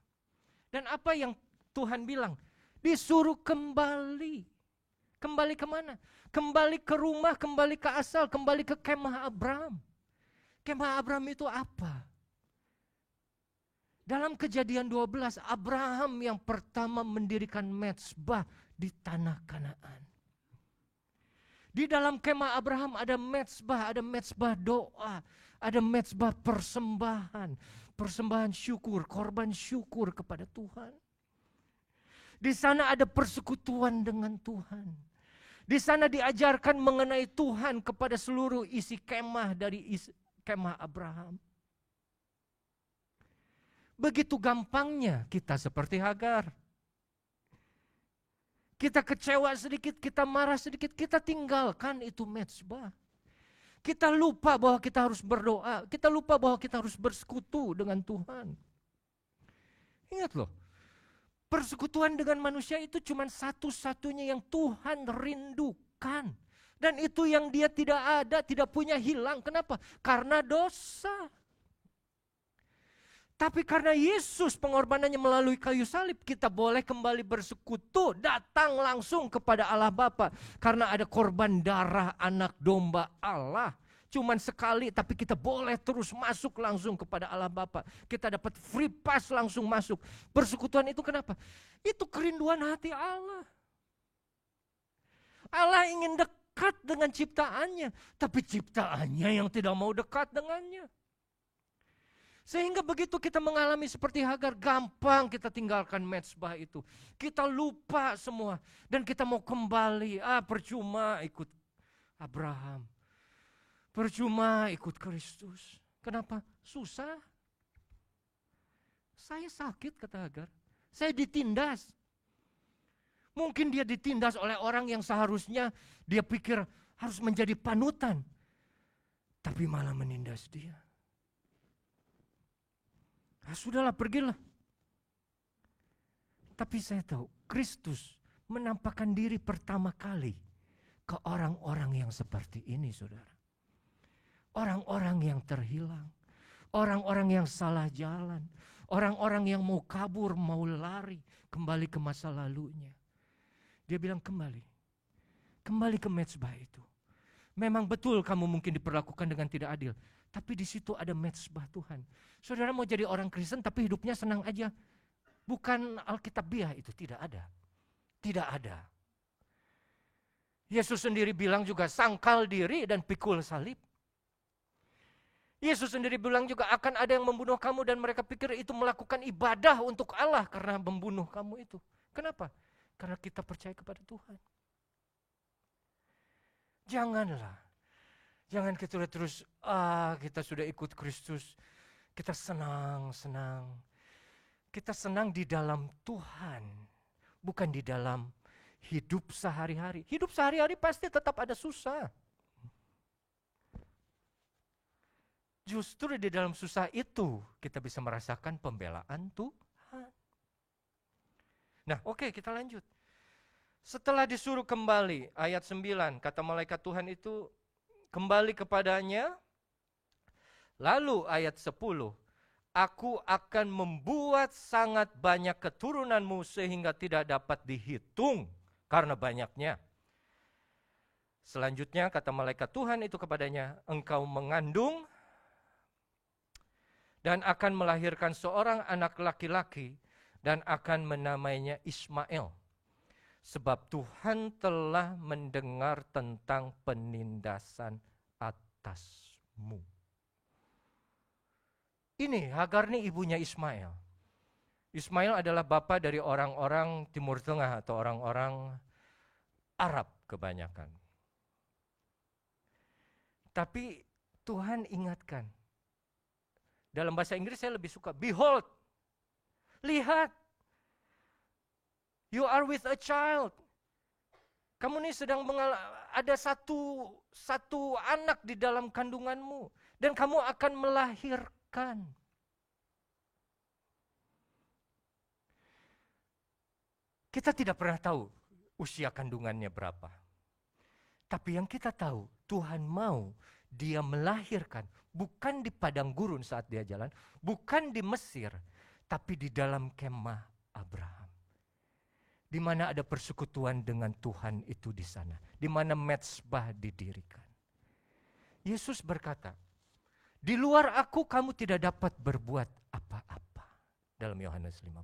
Dan apa yang Tuhan bilang? Disuruh kembali. Kembali kemana? Kembali ke rumah, kembali ke asal, kembali ke kemah Abraham. Kemah Abraham itu apa? Dalam Kejadian 12, Abraham yang pertama mendirikan mezbah di tanah Kanaan. Di dalam kemah Abraham ada mezbah doa, ada mezbah persembahan, persembahan syukur, korban syukur kepada Tuhan. Di sana ada persekutuan dengan Tuhan. Di sana diajarkan mengenai Tuhan kepada seluruh isi kemah dari kemah Abraham. Begitu gampangnya kita seperti Hagar. Kita kecewa sedikit, kita marah sedikit, kita tinggalkan itu mezbah. Kita lupa bahwa kita harus berdoa, kita lupa bahwa kita harus bersekutu dengan Tuhan. Ingat loh, persekutuan dengan manusia itu cuma satu-satunya yang Tuhan rindukan. Dan itu yang dia tidak ada, tidak punya hilang. Kenapa? Karena dosa. Tapi karena Yesus pengorbanannya melalui kayu salib, kita boleh kembali bersekutu, datang langsung kepada Allah Bapa. Karena ada korban darah anak domba Allah. Cuman sekali, tapi kita boleh terus masuk langsung kepada Allah Bapa. Kita dapat free pass langsung masuk. Persekutuan itu kenapa? Itu kerinduan hati Allah. Allah ingin dekat dengan ciptaannya, tapi ciptaannya yang tidak mau dekat dengannya. Sehingga begitu kita mengalami seperti Hagar, gampang kita tinggalkan mezbah itu. Kita lupa semua dan kita mau kembali. Percuma ikut Abraham. Percuma ikut Kristus. Kenapa? Susah. Saya sakit, kata Hagar. Saya ditindas. Mungkin dia ditindas oleh orang yang seharusnya dia pikir harus menjadi panutan. Tapi malah menindas dia. Sudahlah, pergilah. Tapi saya tahu, Kristus menampakkan diri pertama kali ke orang-orang yang seperti ini, saudara. Orang-orang yang terhilang. Orang-orang yang salah jalan. Orang-orang yang mau kabur, mau lari, kembali ke masa lalunya. Dia bilang kembali. Kembali ke mezbah itu. Memang betul kamu mungkin diperlakukan dengan tidak adil. Tapi di situ ada mezbah Tuhan. Saudara mau jadi orang Kristen tapi hidupnya senang aja. Bukan Alkitabiah itu, tidak ada. Tidak ada. Yesus sendiri bilang juga sangkal diri dan pikul salib. Yesus sendiri bilang juga akan ada yang membunuh kamu dan mereka pikir itu melakukan ibadah untuk Allah karena membunuh kamu itu. Kenapa? Karena kita percaya kepada Tuhan. Jangan kita terus, kita sudah ikut Kristus, kita senang. Kita senang di dalam Tuhan, bukan di dalam hidup sehari-hari. Hidup sehari-hari pasti tetap ada susah. Justru di dalam susah itu kita bisa merasakan pembelaan Tuhan. Nah, oke, kita lanjut. Setelah disuruh kembali, ayat 9, kata malaikat Tuhan itu kembali kepadanya. Lalu ayat 10, aku akan membuat sangat banyak keturunanmu sehingga tidak dapat dihitung karena banyaknya. Selanjutnya kata malaikat Tuhan itu kepadanya, engkau mengandung dan akan melahirkan seorang anak laki-laki dan akan menamainya Ismail. Sebab Tuhan telah mendengar tentang penindasan atasmu. Ini Hagar nih ibunya Ismail. Ismail adalah bapa dari orang-orang Timur Tengah atau orang-orang Arab kebanyakan. Tapi Tuhan ingatkan. Dalam bahasa Inggris saya lebih suka, behold, lihat, you are with a child. Kamu nih sedang ada satu anak di dalam kandunganmu. Dan kamu akan melahirkan. Kita tidak pernah tahu usia kandungannya berapa. Tapi yang kita tahu, Tuhan mau dia melahirkan. Bukan di padang gurun saat dia jalan, bukan di Mesir, tapi di dalam kemah Abraham. Di mana ada persekutuan dengan Tuhan itu di sana. Di mana mezbah didirikan. Yesus berkata, di luar aku kamu tidak dapat berbuat apa-apa. Dalam Yohanes 15.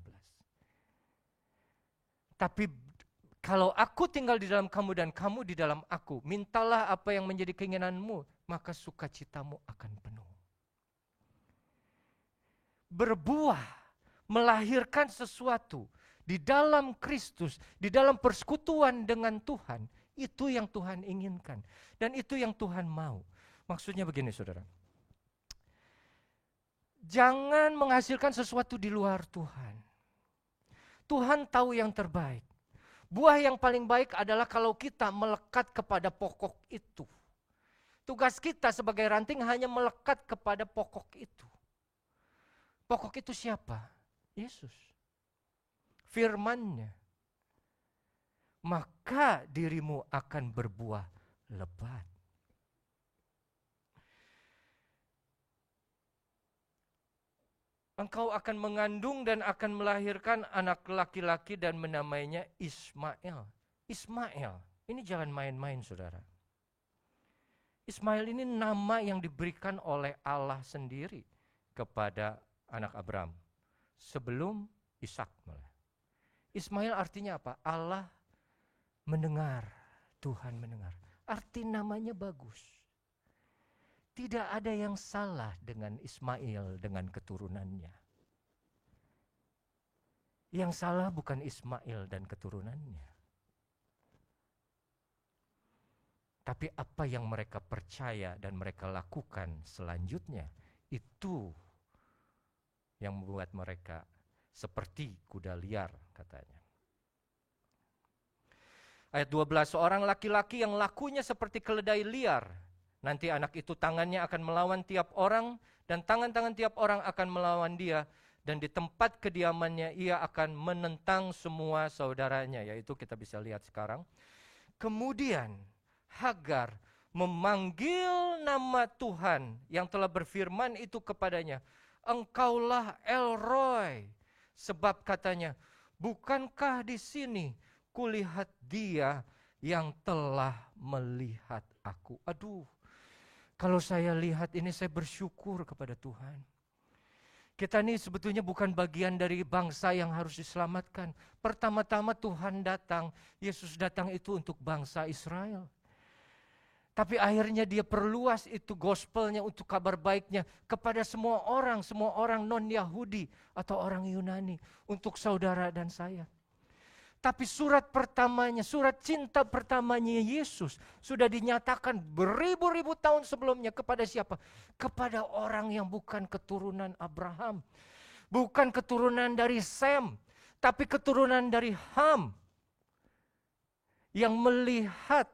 Tapi kalau aku tinggal di dalam kamu dan kamu di dalam aku, mintalah apa yang menjadi keinginanmu, maka sukacitamu akan penuh. Berbuah, melahirkan sesuatu di dalam Kristus, di dalam persekutuan dengan Tuhan, itu yang Tuhan inginkan. Dan itu yang Tuhan mau. Maksudnya begini saudara. Jangan menghasilkan sesuatu di luar Tuhan. Tuhan tahu yang terbaik. Buah yang paling baik adalah kalau kita melekat kepada pokok itu. Tugas kita sebagai ranting hanya melekat kepada pokok itu. Pokok itu siapa? Yesus. Firman-Nya. Maka dirimu akan berbuah lebat. Engkau akan mengandung dan akan melahirkan anak laki-laki dan menamainya Ismail. Ismail, ini jangan main-main saudara. Ismail ini nama yang diberikan oleh Allah sendiri kepada anak Abraham. Sebelum Ishak malah. Ismail artinya apa? Allah mendengar, Tuhan mendengar. Arti namanya bagus. Tidak ada yang salah dengan Ismail, dengan keturunannya. Yang salah bukan Ismail dan keturunannya. Tapi apa yang mereka percaya dan mereka lakukan selanjutnya, itu yang membuat mereka seperti kuda liar katanya. Ayat 12, seorang laki-laki yang lakunya seperti keledai liar. Nanti anak itu tangannya akan melawan tiap orang dan tangan-tangan tiap orang akan melawan dia. Dan di tempat kediamannya ia akan menentang semua saudaranya. Yaitu kita bisa lihat sekarang. Kemudian Hagar memanggil nama Tuhan yang telah berfirman itu kepadanya. Engkaulah El Roi. Sebab katanya, bukankah di sini kulihat dia yang telah melihat aku. Aduh, kalau saya lihat ini saya bersyukur kepada Tuhan. Kita ini sebetulnya bukan bagian dari bangsa yang harus diselamatkan. Pertama-tama Tuhan datang, Yesus datang itu untuk bangsa Israel. Tapi akhirnya dia perluas itu gospelnya untuk kabar baiknya kepada semua orang non-Yahudi atau orang Yunani, untuk saudara dan saya. Tapi surat pertamanya, surat cinta pertamanya Yesus sudah dinyatakan beribu-ribu tahun sebelumnya kepada siapa? Kepada orang yang bukan keturunan Abraham. Bukan keturunan dari Sem, tapi keturunan dari Ham. Yang melihat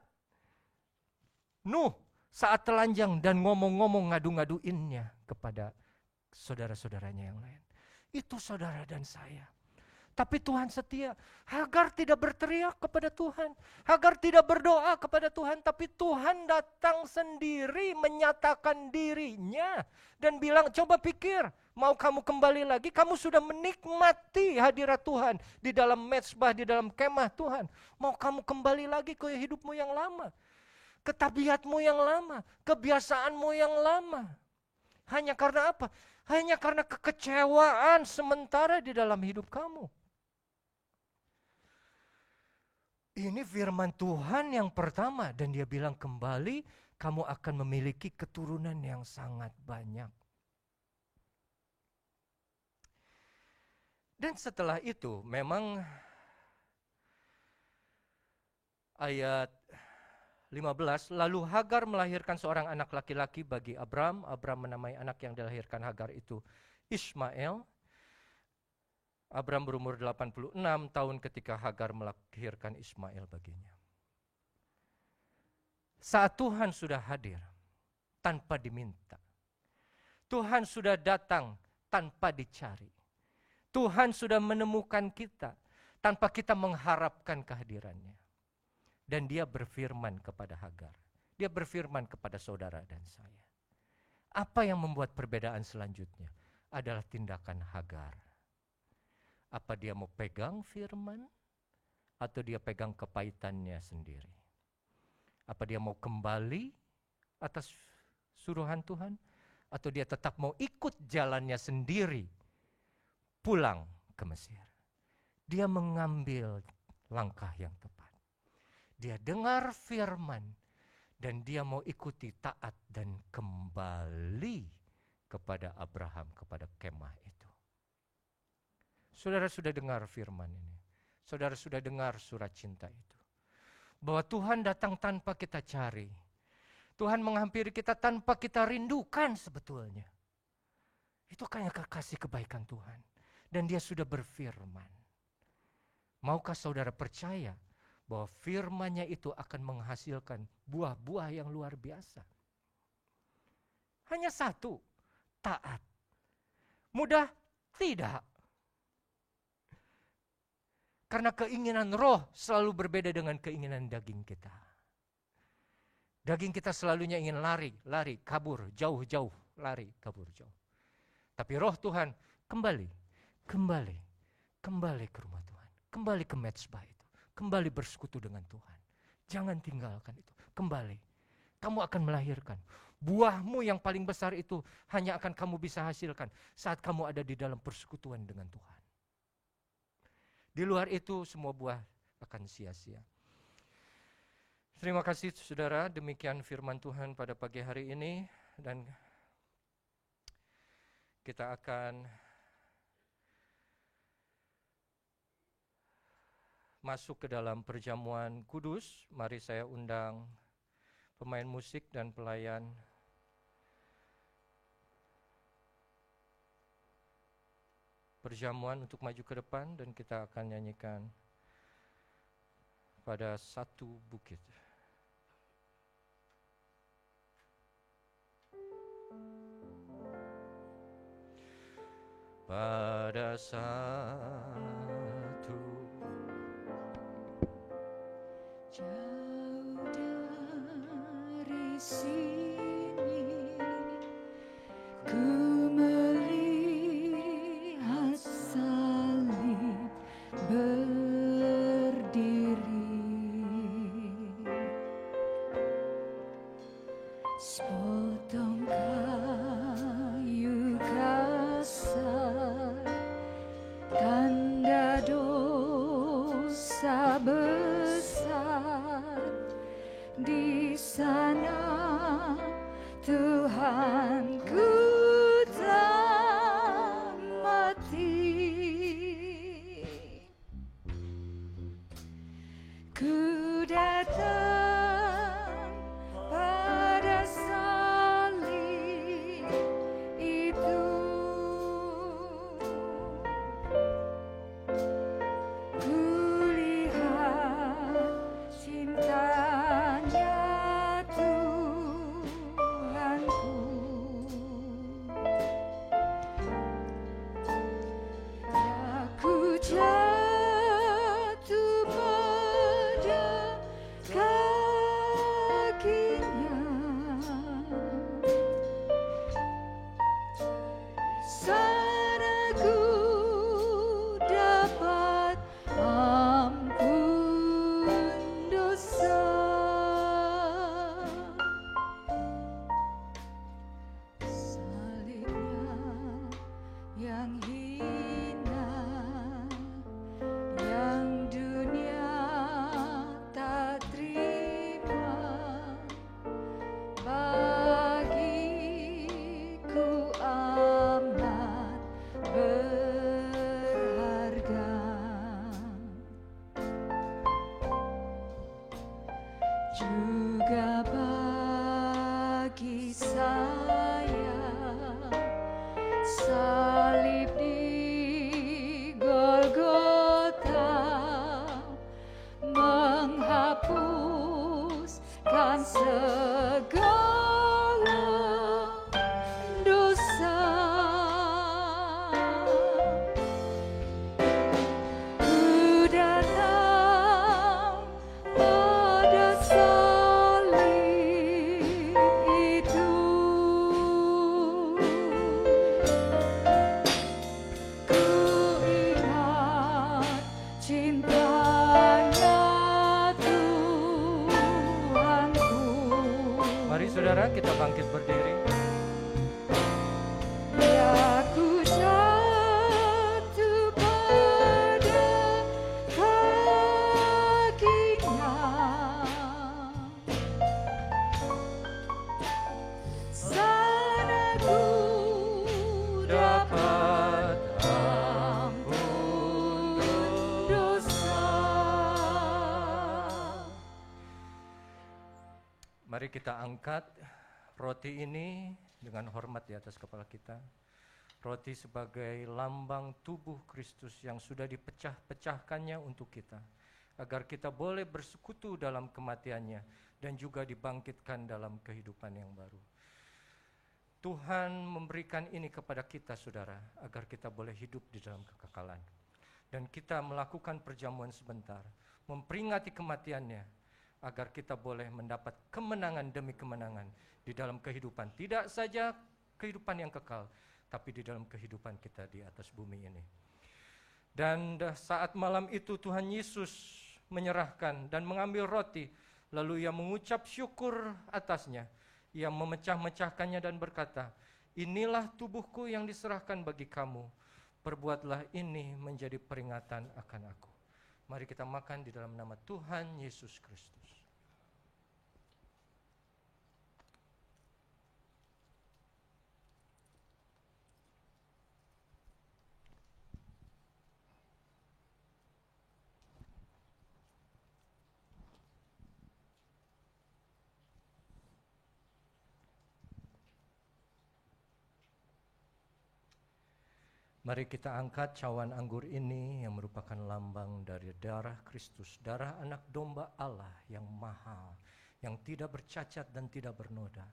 Nuh saat telanjang dan ngomong-ngomong ngadu-ngaduinnya kepada saudara-saudaranya yang lain. Itu saudara dan saya. Tapi Tuhan setia. Hagar tidak berteriak kepada Tuhan. Hagar tidak berdoa kepada Tuhan. Tapi Tuhan datang sendiri menyatakan dirinya. Dan bilang, coba pikir, mau kamu kembali lagi? Kamu sudah menikmati hadirat Tuhan di dalam mezbah, di dalam kemah Tuhan. Mau kamu kembali lagi ke hidupmu yang lama? Ke tabiatmu yang lama? Kebiasaanmu yang lama? Hanya karena apa? Hanya karena kekecewaan sementara di dalam hidup kamu. Ini firman Tuhan yang pertama, dan dia bilang kembali kamu akan memiliki keturunan yang sangat banyak. Dan setelah itu memang ayat 15, lalu Hagar melahirkan seorang anak laki-laki bagi Abram. Abram menamai anak yang dilahirkan Hagar itu Ismail. Abram berumur 86 tahun ketika Hagar melahirkan Ismail baginya. Saat Tuhan sudah hadir tanpa diminta. Tuhan sudah datang tanpa dicari. Tuhan sudah menemukan kita tanpa kita mengharapkan kehadirannya. Dan dia berfirman kepada Hagar. Dia berfirman kepada saudara dan saya. Apa yang membuat perbedaan selanjutnya adalah tindakan Hagar. Apa dia mau pegang firman atau dia pegang kepahitannya sendiri? Apa dia mau kembali atas suruhan Tuhan atau dia tetap mau ikut jalannya sendiri pulang ke Mesir? Dia mengambil langkah yang tepat. Dia dengar firman dan dia mau ikuti, taat dan kembali kepada Abraham, kepada kemah itu. Saudara sudah dengar firman ini. Saudara sudah dengar surat cinta itu. Bahwa Tuhan datang tanpa kita cari. Tuhan menghampiri kita tanpa kita rindukan sebetulnya. Itu karena kasih kebaikan Tuhan. Dan dia sudah berfirman. Maukah saudara percaya bahwa firman-Nya itu akan menghasilkan buah-buah yang luar biasa? Hanya satu, taat. Mudah? Tidak. Karena keinginan roh selalu berbeda dengan keinginan daging kita. Daging kita selalunya ingin lari, kabur, jauh-jauh, lari, kabur, jauh. Tapi roh Tuhan kembali ke rumah Tuhan. Kembali ke mezbah itu. Kembali bersekutu dengan Tuhan. Jangan tinggalkan itu. Kembali. Kamu akan melahirkan. Buahmu yang paling besar itu hanya akan kamu bisa hasilkan saat kamu ada di dalam persekutuan dengan Tuhan. Di luar itu semua buah akan sia-sia. Terima kasih saudara, demikian firman Tuhan pada pagi hari ini. Dan kita akan masuk ke dalam perjamuan kudus. Mari saya undang pemain musik dan pelayan perjamuan untuk maju ke depan, dan kita akan nyanyikan pada satu bukit. Pada satu jauh dari sini ku melihat salib berdiri, sepotong kayu kasar Ku datang pada salib itu, ku lihat cintanya Tuhanku. Ya ku jatuh pada kakinya, sana ku dapat ampun dosa. Salibnya yang hina, yang dunia tak terima, bagiku amat berharga. Juga bagi saya salib di Golgota menghapuskan segala dosa. Ku datang pada salib itu, ku ingat cintanya Tuhanku. Mari saudara kita bangkit berdiri. Ya ku jatuh pada kakinya, sana ku dapat ampun dosa. Mari kita angkat roti ini dengan hormat di atas kepala kita. Roti sebagai lambang tubuh Kristus yang sudah dipecah-pecahkannya untuk kita, agar kita boleh bersekutu dalam kematiannya dan juga dibangkitkan dalam kehidupan yang baru. Tuhan memberikan ini kepada kita saudara, agar kita boleh hidup di dalam kekekalan. Dan kita melakukan perjamuan sebentar, memperingati kematiannya, agar kita boleh mendapat kemenangan demi kemenangan di dalam kehidupan. Tidak saja kehidupan yang kekal, tapi di dalam kehidupan kita di atas bumi ini. Dan saat malam itu Tuhan Yesus menyerahkan dan mengambil roti, lalu Ia mengucap syukur atasnya. Ia memecah-mecahkannya dan berkata, "Inilah tubuhku yang diserahkan bagi kamu. Perbuatlah ini menjadi peringatan akan aku." Mari kita makan di dalam nama Tuhan Yesus Kristus. Mari kita angkat cawan anggur ini yang merupakan lambang dari darah Kristus, darah anak domba Allah yang mahal, yang tidak bercacat dan tidak bernoda,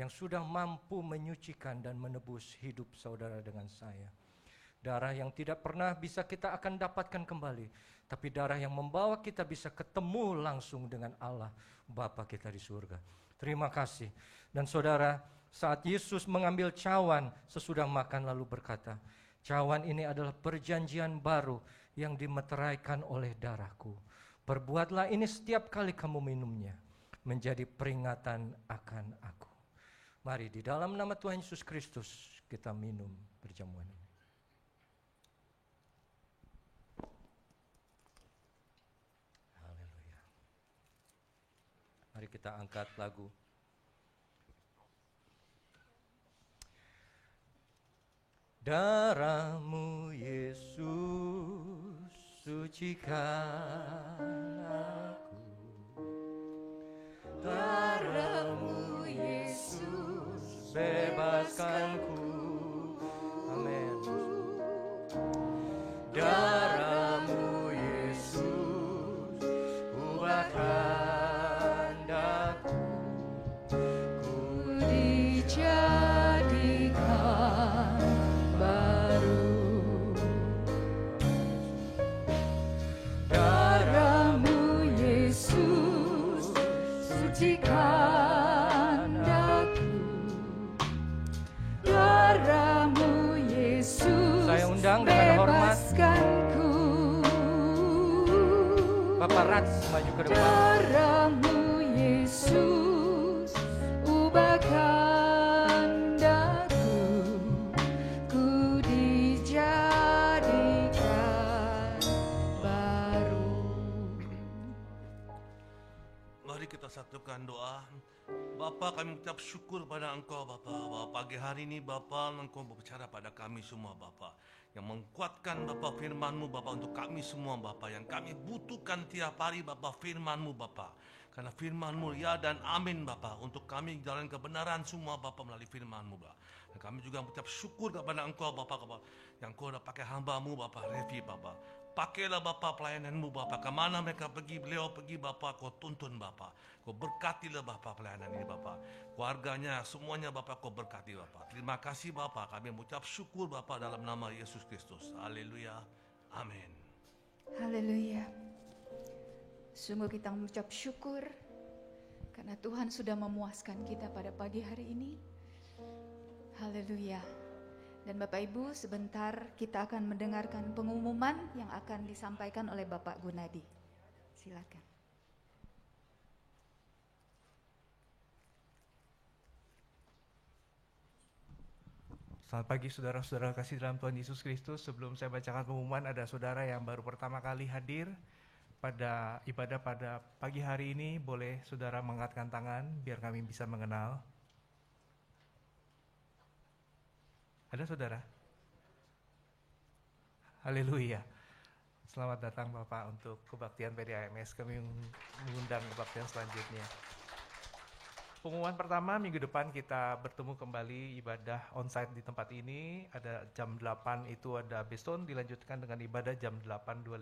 yang sudah mampu menyucikan dan menebus hidup saudara dengan saya. Darah yang tidak pernah bisa kita akan dapatkan kembali, tapi darah yang membawa kita bisa ketemu langsung dengan Allah, Bapa kita di surga. Terima kasih. Dan saudara, saat Yesus mengambil cawan sesudah makan lalu berkata, "Cawan ini adalah perjanjian baru yang dimeteraikan oleh darahku. Perbuatlah ini setiap kali kamu minumnya, menjadi peringatan akan aku." Mari di dalam nama Tuhan Yesus Kristus kita minum perjamuan ini. Haleluya. Mari kita angkat lagu. Darah-Mu Yesus sucikan aku. Darah-Mu Yesus bebaskanku. Amin. Darah-Mu Yesus ubahkan daku. Ku dijadikan baru. Darah-Mu Yesus sucikan daku. Darah-Mu Yesus saya undang dengan hormat bebaskanku. Bapak Rats maju ke depan. Darah-Mu Yesus ubahkan daku. Ku dijadikan baru. Mari kita satukan doa. Bapa, kami mengucap syukur pada Engkau Bapa, bahwa pagi hari ini Bapa Engkau berbicara pada kami semua Bapa, yang menguatkan Bapa firman-Mu Bapa untuk kami semua Bapa, yang kami butuhkan tiap hari Bapa firman-Mu Bapa. Karena firman-Mu ya dan amin Bapa, untuk kami jalan kebenaran semua Bapa melalui firman-Mu Bapa. Dan kami juga mengucap syukur kepada Engkau Bapa, yang Kau dah pakai hamba-Mu Bapa Revi Bapa. Pakailah Bapa pelayanan-Mu Bapa, kemana mereka pergi, beliau pergi Bapa, Kau tuntun Bapa. Kau berkatilah Bapa pelayanan ini Bapa. Keluarganya semuanya Bapa, Kau berkati Bapa. Terima kasih Bapa, kami mengucap syukur Bapa dalam nama Yesus Kristus. Haleluya. Amin. Haleluya. Sungguh kita mengucap syukur karena Tuhan sudah memuaskan kita pada pagi hari ini. Haleluya. Dan Bapak Ibu, sebentar kita akan mendengarkan pengumuman yang akan disampaikan oleh Bapak Gunadi. Silakan. Selamat pagi saudara-saudara kasih dalam Tuhan Yesus Kristus. Sebelum saya bacakan pengumuman, ada saudara yang baru pertama kali hadir pada ibadah pada pagi hari ini. Boleh saudara mengangkatkan tangan biar kami bisa mengenal. Ada saudara? Haleluya. Selamat datang Bapak untuk kebaktian PDAMS. Kami mengundang kebaktian selanjutnya. Pengumuman pertama, minggu depan kita bertemu kembali ibadah onsite di tempat ini. Ada jam 8 itu ada Beston, dilanjutkan dengan ibadah jam 8.25.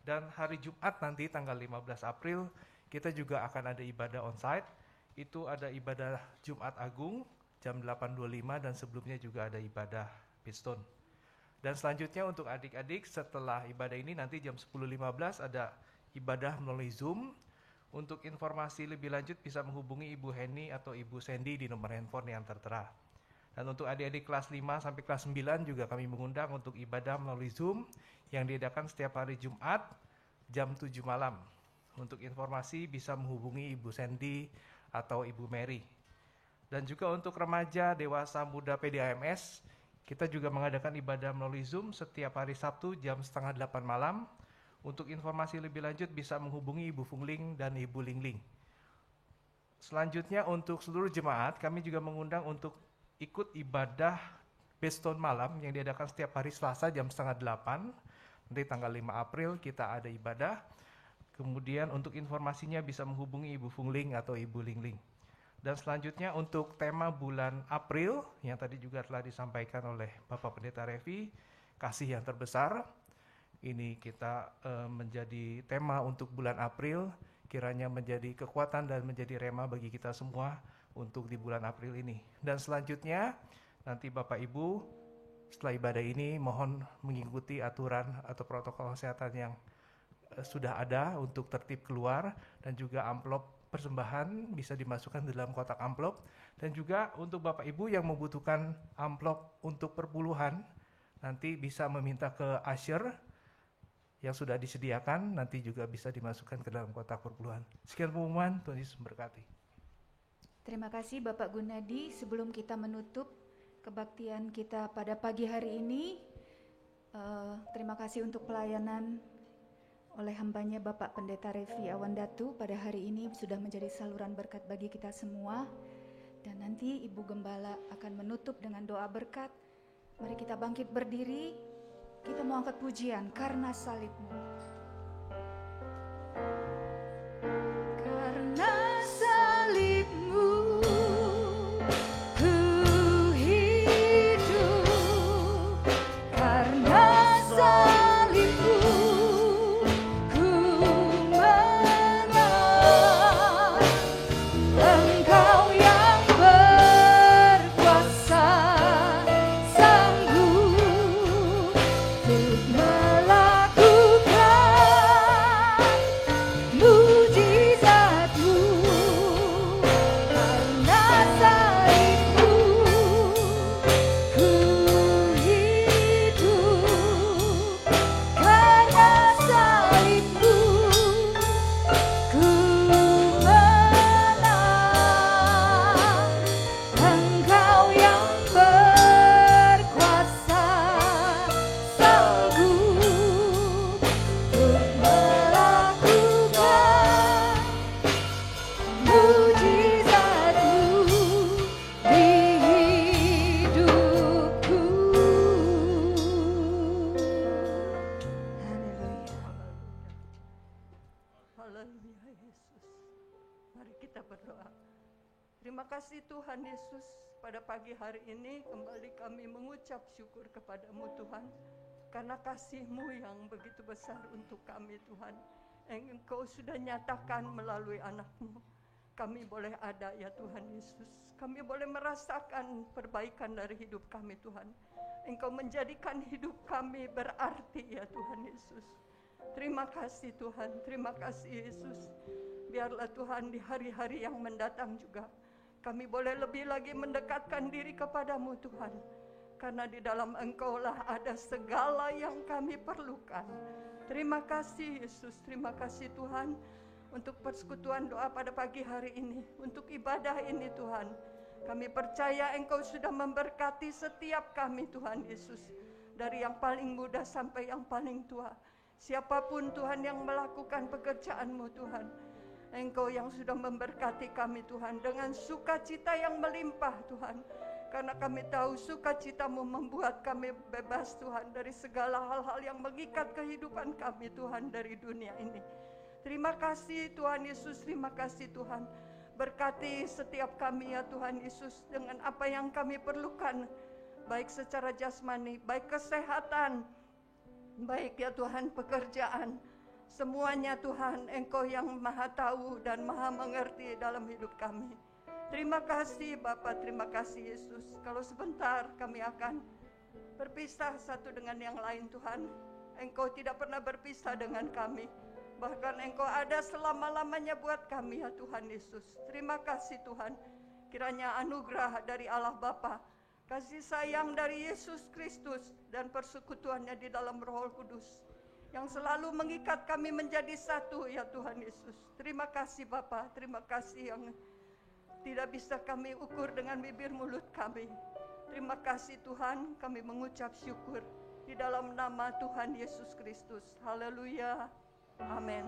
Dan hari Jumat nanti tanggal 15 April kita juga akan ada ibadah onsite. Itu ada ibadah Jumat Agung jam 8.25 dan sebelumnya juga ada ibadah Beston. Dan selanjutnya untuk adik-adik setelah ibadah ini nanti jam 10.15 ada ibadah melalui Zoom. Untuk informasi lebih lanjut bisa menghubungi Ibu Heni atau Ibu Sandy di nomor handphone yang tertera. Dan untuk adik-adik kelas 5 sampai kelas 9 juga kami mengundang untuk ibadah melalui Zoom yang diadakan setiap hari Jumat jam 7 malam. Untuk informasi bisa menghubungi Ibu Sandy atau Ibu Mary. Dan juga untuk remaja, dewasa, muda PDAMS, kita juga mengadakan ibadah melalui Zoom setiap hari Sabtu jam 7:30 malam. Untuk informasi lebih lanjut bisa menghubungi Ibu Fungling dan Ibu Lingling. Selanjutnya untuk seluruh jemaat, kami juga mengundang untuk ikut ibadah Beston malam yang diadakan setiap hari Selasa jam 7:30. Nanti tanggal 5 April kita ada ibadah. Kemudian untuk informasinya bisa menghubungi Ibu Fungling atau Ibu Lingling. Dan selanjutnya untuk tema bulan April yang tadi juga telah disampaikan oleh Bapak Pendeta Revi, kasih yang terbesar. Ini kita menjadi tema untuk bulan April, kiranya menjadi kekuatan dan menjadi rema bagi kita semua untuk di bulan April ini. Dan selanjutnya nanti Bapak Ibu setelah ibadah ini mohon mengikuti aturan atau protokol kesehatan yang sudah ada untuk tertib keluar, dan juga amplop persembahan bisa dimasukkan dalam kotak amplop. Dan juga untuk Bapak Ibu yang membutuhkan amplop untuk perpuluhan, nanti bisa meminta ke usher yang sudah disediakan, nanti juga bisa dimasukkan ke dalam kotak perpuluhan. Sekian pengumuman, Tuhan Yesus memberkati. Terima kasih Bapak Gunadi. Sebelum kita menutup kebaktian kita pada pagi hari ini, terima kasih untuk pelayanan oleh hambanya Bapak Pendeta Revi Awandatu pada hari ini sudah menjadi saluran berkat bagi kita semua. Dan nanti Ibu Gembala akan menutup dengan doa berkat. Mari kita bangkit berdiri, kita mau angkat pujian karena salib-Mu. Karena Mari kita berdoa. Terima kasih Tuhan Yesus, pada pagi hari ini kembali kami mengucap syukur kepadamu Tuhan, karena kasih-Mu yang begitu besar untuk kami Tuhan, yang Engkau sudah nyatakan melalui anak-Mu. Kami boleh ada ya Tuhan Yesus, kami boleh merasakan perbaikan dari hidup kami Tuhan. Engkau menjadikan hidup kami berarti ya Tuhan Yesus. Terima kasih Tuhan, terima kasih Yesus. Biarlah Tuhan di hari-hari yang mendatang juga kami boleh lebih lagi mendekatkan diri kepadamu Tuhan, karena di dalam Engkau-lah ada segala yang kami perlukan. Terima kasih Yesus, terima kasih Tuhan untuk persekutuan doa pada pagi hari ini, untuk ibadah ini Tuhan. Kami percaya Engkau sudah memberkati setiap kami Tuhan Yesus, dari yang paling muda sampai yang paling tua. Siapapun Tuhan yang melakukan pekerjaan-Mu Tuhan, Engkau yang sudah memberkati kami Tuhan dengan sukacita yang melimpah Tuhan. Karena kami tahu sukacita-Mu membuat kami bebas Tuhan dari segala hal-hal yang mengikat kehidupan kami Tuhan dari dunia ini. Terima kasih Tuhan Yesus, terima kasih Tuhan. Berkati setiap kami ya Tuhan Yesus dengan apa yang kami perlukan, baik secara jasmani, baik kesehatan, baik ya Tuhan pekerjaan. Semuanya Tuhan, Engkau yang maha tahu dan maha mengerti dalam hidup kami. Terima kasih Bapa, terima kasih Yesus. Kalau sebentar kami akan berpisah satu dengan yang lain Tuhan, Engkau tidak pernah berpisah dengan kami. Bahkan Engkau ada selama-lamanya buat kami ya Tuhan Yesus. Terima kasih Tuhan. Kiranya anugerah dari Allah Bapa, kasih sayang dari Yesus Kristus, dan persekutuannya di dalam Roh Kudus yang selalu mengikat kami menjadi satu ya Tuhan Yesus. Terima kasih Bapa, terima kasih yang tidak bisa kami ukur dengan bibir mulut kami. Terima kasih Tuhan, kami mengucap syukur di dalam nama Tuhan Yesus Kristus. Haleluya. Amin.